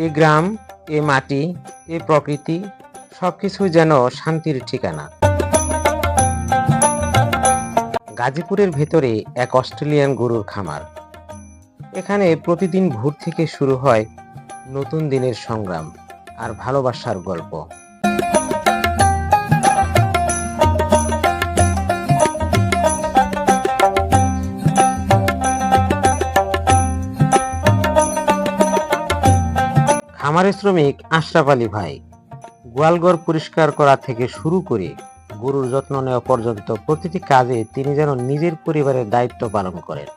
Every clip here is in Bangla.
এ গ্রাম, এ মাটি, এ প্রকৃতি সবকিছুই যেন শান্তির ঠিকানা। গাজীপুরের ভেতরে এক অস্ট্রেলিয়ান গরুর খামার। এখানে প্রতিদিন ভোর থেকে শুরু হয় নতুন দিনের সংগ্রাম আর ভালোবাসার গল্প। খামারের শ্রমিক আশরাফ আলী ভাই গোয়ালঘর পরিষ্কার করা থেকে শুরু করে গরুর যত্ন নেওয়া পর্যন্ত প্রতিটি কাজে তিনি যেন নিজের পরিবারের দায়িত্ব পালন করেন।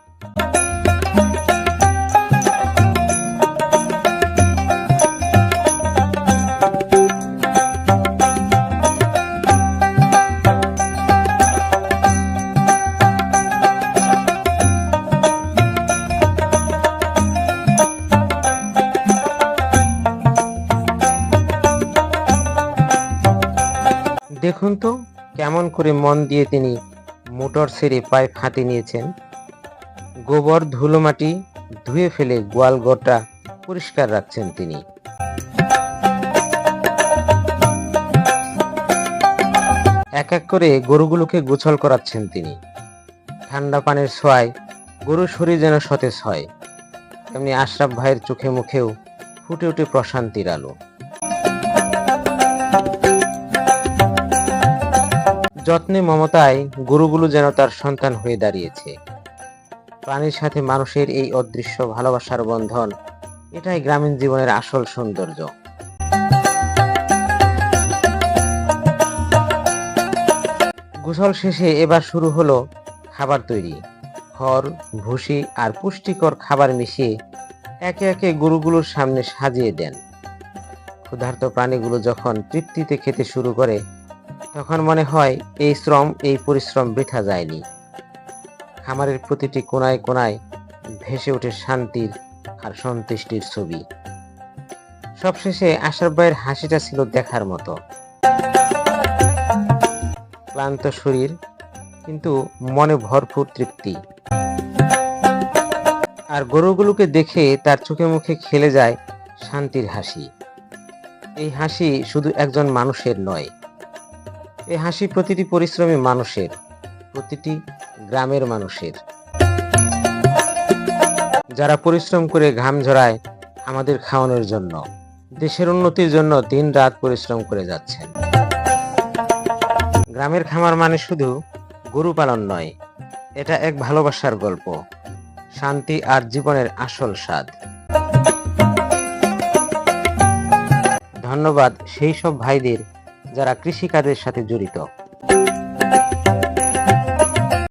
দেখুন তো কেমন করে মন দিয়ে তিনি মোটর ছেড়ে পাইপ হাতে নিয়েছেন। গোবর ধুলোমাটি ধুয়ে ফেলে গোয়ালঘরটা পরিষ্কার রাখছেন তিনি। এক এক করে গরুগুলোকে গোসল করাচ্ছেন তিনি। ঠান্ডা পানির ছোঁয়ায় গরুর শরীর যেন সতেজ হয়। তেমনি আশরাফ ভাইয়ের চোখে মুখেও ফুটে ওঠে প্রশান্তির আলো। যত্নে মমতায় গরুগুলো যেন তার সন্তান হয়ে দাঁড়িয়েছে। প্রাণীর সাথে মানুষের এই অদৃশ্য ভালোবাসার বন্ধন, এটাই গ্রামীণ জীবনের আসল সৌন্দর্য। গোসল শেষে এবার শুরু হলো খাবার তৈরি। খড়, ভুসি আর পুষ্টিকর খাবার মিশিয়ে একে একে গরুগুলোর সামনে সাজিয়ে দেন। ক্ষুধার্ত প্রাণীগুলো যখন তৃপ্তিতে খেতে শুরু করে তখন মনে হয় এই শ্রম, এই পরিশ্রম বৃথা যায়নি। খামারের প্রতিটি কোনায় কোনায় ভেসে ওঠে শান্তির আর সন্তুষ্টির ছবি। সবশেষে আশরাফ ভাইয়ের হাসিটা ছিল দেখার মতো। ক্লান্ত শরীর, কিন্তু মনে ভরপুর তৃপ্তি। আর গরুগুলোকে দেখে তার চোখে মুখে খেলে যায় শান্তির হাসি। এই হাসি শুধু একজন মানুষের নয়, এই হাসি প্রতিটি পরিশ্রমী মানুষের, প্রতিটি গ্রামের মানুষের, যারা পরিশ্রম করে ঘাম ঝরায় আমাদের খাওয়ানোর জন্য, দেশের উন্নতির জন্য দিন রাত পরিশ্রম করে যাচ্ছেন। গ্রামের খামার মানে শুধু গরু পালন নয়, এটা এক ভালোবাসার গল্প, শান্তি আর জীবনের আসল স্বাদ। ধন্যবাদ সেই সব ভাইদের যারা কৃষিকাজের সাথে জড়িত।